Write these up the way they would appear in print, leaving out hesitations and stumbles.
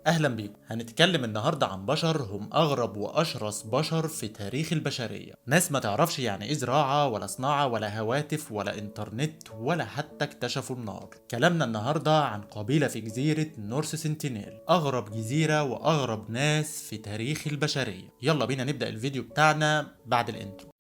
أهلا بيكم. هنتكلم النهاردة عن بشر هم أغرب وأشرس بشر في تاريخ البشرية. ناس ما تعرفش يعني إيه زراعة ولا صناعة ولا هواتف ولا إنترنت ولا حتى اكتشفوا النار. كلامنا النهاردة عن قبيلة في جزيرة نورث سنتينيل، أغرب جزيرة وأغرب ناس في تاريخ البشرية. يلا بينا نبدأ الفيديو بتاعنا بعد الانترو.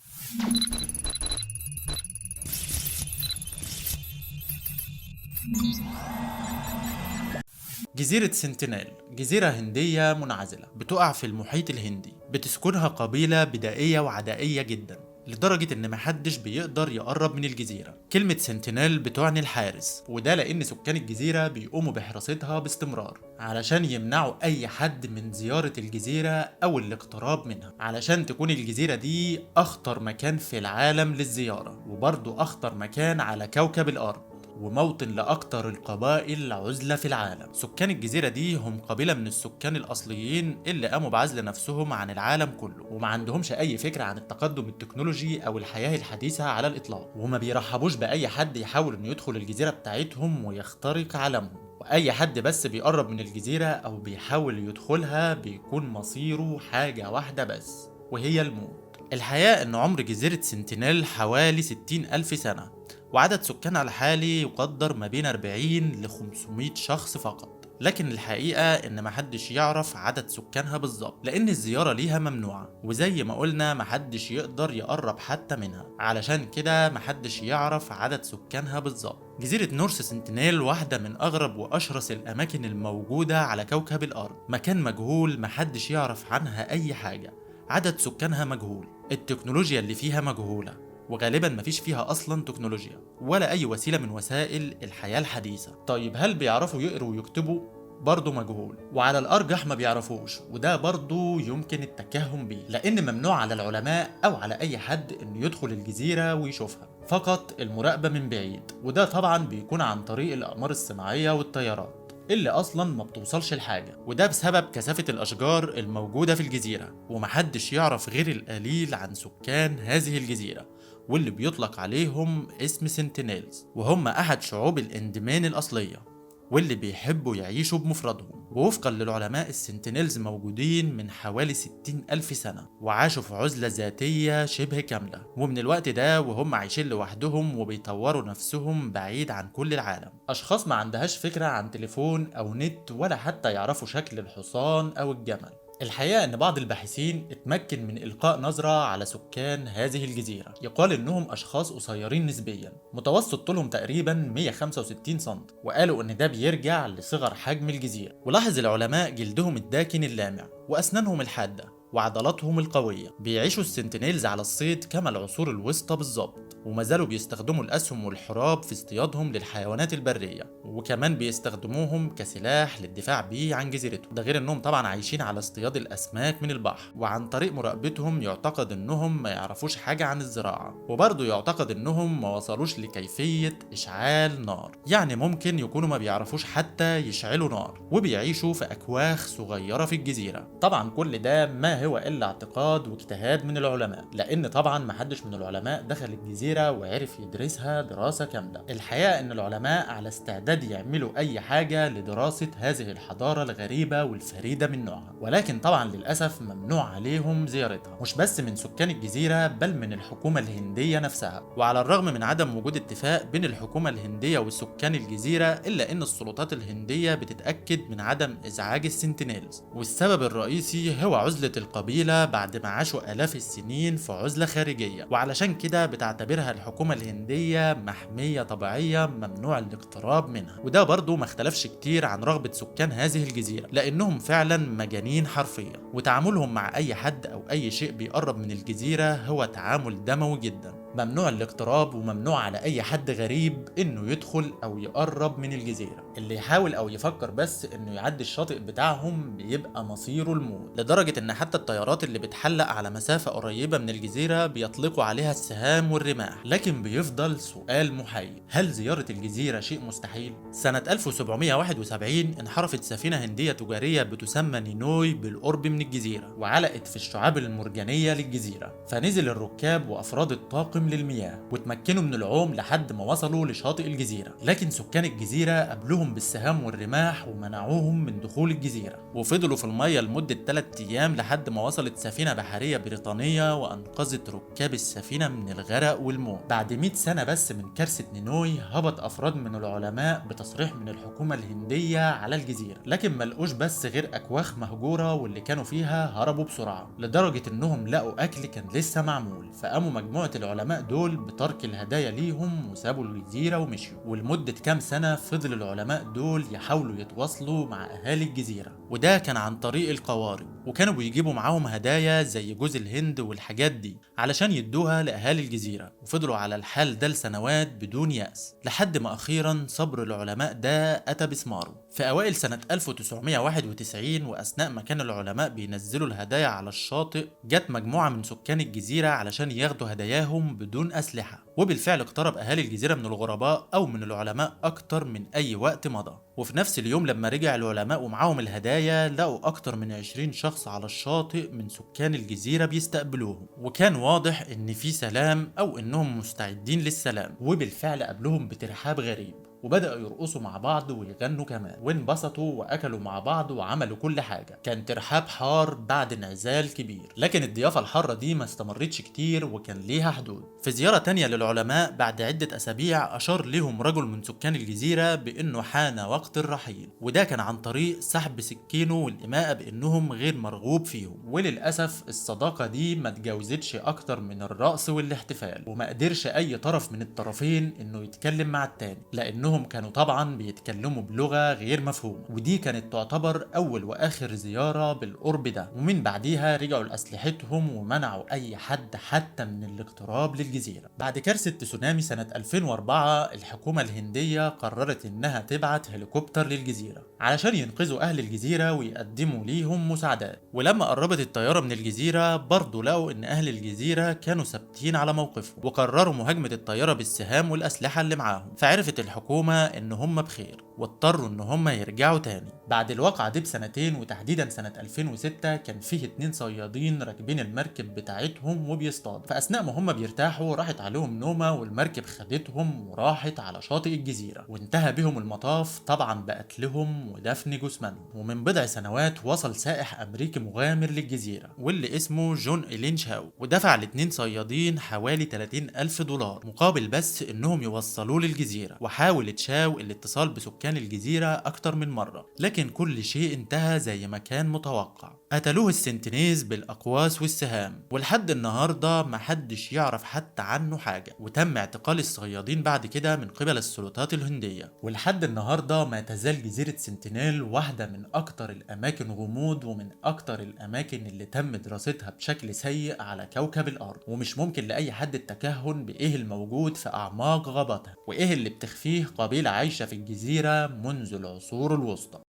جزيرة سنتينيل جزيرة هندية منعزلة بتقع في المحيط الهندي، بتسكنها قبيلة بدائية وعدائية جدا لدرجة إن محدش بيقدر يقرب من الجزيرة. كلمة سنتينيل بتعني الحارس، وده لأن سكان الجزيرة بيقوموا بحراستها باستمرار علشان يمنعوا أي حد من زيارة الجزيرة أو الاقتراب منها، علشان تكون الجزيرة دي أخطر مكان في العالم للزيارة، وبرضه أخطر مكان على كوكب الأرض، وموطن لأكتر القبائل عزلة في العالم. سكان الجزيرة دي هم قبيلة من السكان الأصليين اللي قاموا بعزل نفسهم عن العالم كله، وما عندهمش أي فكرة عن التقدم التكنولوجي أو الحياة الحديثة على الإطلاق، وما بيرحبوش بأي حد يحاول إنه يدخل الجزيرة بتاعتهم ويخترق عالمهم. وأي حد بس بيقرب من الجزيرة أو بيحاول يدخلها بيكون مصيره حاجة واحدة بس، وهي الموت. الحقيقة إن عمر جزيرة سنتينيل حوالي 60,000 سنة، وعدد سكانها الحالي يقدر ما بين 40 ل 500 شخص فقط. لكن الحقيقة إن محدش يعرف عدد سكانها بالظبط، لأن الزيارة ليها ممنوعة، وزي ما قلنا محدش يقدر يقرب حتى منها، علشان كده محدش يعرف عدد سكانها بالظبط. جزيرة نورث سنتينيل واحدة من أغرب وأشرس الأماكن الموجودة على كوكب الأرض، مكان مجهول محدش يعرف عنها أي حاجة، عدد سكانها مجهول، التكنولوجيا اللي فيها مجهولة، وغالبا مفيش فيها اصلا تكنولوجيا ولا اي وسيله من وسائل الحياه الحديثه. طيب هل بيعرفوا يقروا ويكتبوا؟ برضه مجهول، وعلى الارجح ما بيعرفوش، وده برضه يمكن التكهن بيه، لان ممنوع على العلماء او على اي حد انه يدخل الجزيره ويشوفها، فقط المراقبه من بعيد، وده طبعا بيكون عن طريق الاقمار الصناعيه والطيارات اللي اصلا ما بتوصلش لحاجه، وده بسبب كثافه الاشجار الموجوده في الجزيره، ومحدش يعرف غير القليل عن سكان هذه الجزيره، واللي بيطلق عليهم اسم سنتينيلز، وهم أحد شعوب الإندمان الأصلية واللي بيحبوا يعيشوا بمفردهم. ووفقا للعلماء السنتينيلز موجودين من حوالي 60,000 سنة، وعاشوا في عزلة ذاتية شبه كاملة، ومن الوقت ده وهم عايشين لوحدهم وبيطوروا نفسهم بعيد عن كل العالم. أشخاص ما عندهاش فكرة عن تليفون أو نت ولا حتى يعرفوا شكل الحصان أو الجمل. الحقيقة إن بعض الباحثين اتمكن من إلقاء نظرة على سكان هذه الجزيرة. يقال إنهم أشخاص قصيرين نسبيا، متوسط طولهم تقريبا 165 سم، وقالوا إن ده بيرجع لصغر حجم الجزيرة. ولاحظ العلماء جلدهم الداكن اللامع وأسنانهم الحادة وعضلاتهم القوية. بيعيشوا السنتينيلز على الصيد كما العصور الوسطى بالظبط، وما زالوا بيستخدموا الأسهم والحراب في اصطيادهم للحيوانات البرية، وكمان بيستخدموهم كسلاح للدفاع بيه عن جزيرتهم. ده غير انهم طبعا عايشين على اصطياد الاسماك من البحر، وعن طريق مراقبتهم يعتقد انهم ما يعرفوش حاجة عن الزراعة، وبرضه يعتقد انهم ما وصلوش لكيفية اشعال نار، يعني ممكن يكونوا ما بيعرفوش حتى يشعلوا نار، وبيعيشوا في اكواخ صغيرة في الجزيرة. طبعا كل ده ما هو الا اعتقاد واجتهاد من العلماء، لان طبعا ما حدش من العلماء دخل الجزيرة وعرف يدرسها دراسة كاملة. الحقيقة ان العلماء على استعداد يعملوا اي حاجة لدراسة هذه الحضارة الغريبة والفريدة من نوعها، ولكن طبعا للأسف ممنوع عليهم زيارتها، مش بس من سكان الجزيرة بل من الحكومة الهندية نفسها. وعلى الرغم من عدم وجود اتفاق بين الحكومة الهندية وسكان الجزيرة، الا ان السلطات الهندية بتتأكد من عدم ازعاج السنتينيلز، والسبب الرئيسي هو عزلة القبيلة بعد ما عاشوا آلاف السنين في عزلة خارجية، وعلشان كده بتعتبرها الحكومة الهندية محمية طبيعية ممنوع الاقتراب منها. وده برضو ما اختلفش كتير عن رغبة سكان هذه الجزيرة، لأنهم فعلا مجانين حرفيا، وتعاملهم مع أي حد أو أي شيء بيقرب من الجزيرة هو تعامل دموي جدا. ممنوع الاقتراب، وممنوع على أي حد غريب إنه يدخل أو يقرب من الجزيرة. اللي يحاول أو يفكر بس إنه يعدي الشاطئ بتاعهم بيبقى مصيره الموت، لدرجة إن حتى الطيارات اللي بتحلق على مسافة قريبة من الجزيرة بيطلقوا عليها السهام والرماح. لكن بيفضل سؤال محير، هل زيارة الجزيرة شيء مستحيل؟ سنة 1771 انحرفت سفينة هندية تجارية بتسمى نينوي بالقرب من الجزيرة، وعلقت في الشعاب المرجانية للجزيرة، فنزل الركاب وأفراد الطاقم منظم للمياه، وتمكنوا من العوم لحد ما وصلوا لشاطئ الجزيرة. لكن سكان الجزيرة قابلوهم بالسهام والرماح ومنعوهم من دخول الجزيرة، وفضلوا في المية لمدة 3 أيام لحد ما وصلت سفينة بحرية بريطانية وأنقذت ركاب السفينة من الغرق والموت. بعد 100 سنة بس من كارثة نينوي، هبط أفراد من العلماء بتصريح من الحكومة الهندية على الجزيرة، لكن ملقوش بس غير أكواخ مهجورة، واللي كانوا فيها هربوا بسرعة لدرجة إنهم لقوا أكل كان لسه معمول. فقاموا مجموعة العلماء دول بترك الهدايا ليهم وسابوا الجزيرة ومشيوا. ولمدة كام سنة فضل العلماء دول يحاولوا يتواصلوا مع أهالي الجزيرة، وده كان عن طريق القوارب، وكانوا بيجيبوا معاهم هدايا زي جوز الهند والحاجات دي علشان يدوها لأهالي الجزيرة. وفضلوا على الحال ده لسنوات بدون يأس، لحد ما أخيرا صبر العلماء ده أتى بثماره. في أوائل سنة 1991 وأثناء ما كان العلماء بينزلوا الهدايا على الشاطئ، جت مجموعة من سكان الجزيرة علشان ياخدوا هداياهم بدون أسلحة. وبالفعل اقترب أهالي الجزيرة من الغرباء أو من العلماء أكتر من أي وقت مضى. وفي نفس اليوم لما رجع العلماء ومعاهم الهدايا، لقوا أكتر من 20 شخص على الشاطئ من سكان الجزيرة بيستقبلوهم، وكان واضح إن في سلام أو إنهم مستعدين للسلام. وبالفعل قابلوهم بترحاب غريب، وبدأوا يرقصوا مع بعض ويغنوا كمان، وانبسطوا وأكلوا مع بعض وعملوا كل حاجة. كان ترحاب حار بعد انعزال كبير، لكن الضيافة الحارة دي ما استمرتش كتير وكان ليها حدود. في زيارة تانية للعلماء بعد عدة أسابيع، أشار لهم رجل من سكان الجزيرة بأنه حان وقت الرحيل، وده كان عن طريق سحب سكينه والإيماء بأنهم غير مرغوب فيهم. وللأسف الصداقة دي ما تجاوزتش أكتر من الرقص والاحتفال، وما قدرش أي طرف من الطرفين إنه يتكلم مع التاني، لأنهم كانوا طبعا بيتكلموا بلغة غير مفهومة. ودي كانت تعتبر أول وآخر زيارة بالقرب ده، ومن بعديها رجعوا لأسلحتهم ومنعوا أي حد حتى من الاقتراب للجزيرة. بعد كارثة تسونامي سنة 2004، الحكومة الهندية قررت إنها تبعت هليكوبتر للجزيرة علشان ينقذوا أهل الجزيرة ويقدموا ليهم مساعدات. ولما قربت الطيارة من الجزيرة، برضه لقوا إن أهل الجزيرة كانوا ثابتين على موقفهم، وقرروا مهاجمة الطيارة بالسهام والأسلحة اللي معاهم. فعرفت الحكومة ان هم بخير واضطروا ان هم يرجعوا تاني. بعد الواقعة دي بسنتين، وتحديدا سنة 2006، كان فيه 2 صيادين راكبين المركب بتاعتهم وبيصطادوا. فاثناء ما هم بيرتاحوا راحت عليهم نومة، والمركب خدتهم وراحت على شاطئ الجزيرة، وانتهى بهم المطاف طبعا بقتلهم ودفن جثمانهم. ومن بضع سنوات وصل سائح امريكي مغامر للجزيرة واللي اسمه جون إلين شاو، ودفع ل2 صيادين حوالي 30,000 دولار مقابل بس انهم يوصلوه للجزيرة. وحاول تشاو الاتصال بسكان الجزيرة أكتر من مرة، لكن كل شيء انتهى زي ما كان متوقع. قتلوه السنتينيز بالأقواس والسهام، ولحد النهاردة محدش يعرف حتى عنه حاجة. وتم اعتقال الصيادين بعد كده من قبل السلطات الهندية. ولحد النهاردة ما تزال جزيرة سنتينيل واحدة من أكتر الأماكن غموض، ومن أكتر الأماكن اللي تم دراستها بشكل سيء على كوكب الأرض. ومش ممكن لأي حد التكهن بإيه الموجود في أعماق غاباتها، وإيه اللي بتخفيه قبيلة عايشة في الجزيرة منذ العصور الوسطى.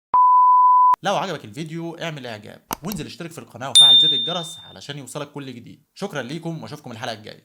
لو عجبك الفيديو اعمل اعجاب، وانزل اشترك في القناة وفعل زر الجرس علشان يوصلك كل جديد. شكرا ليكم واشوفكم الحلقة الجاية.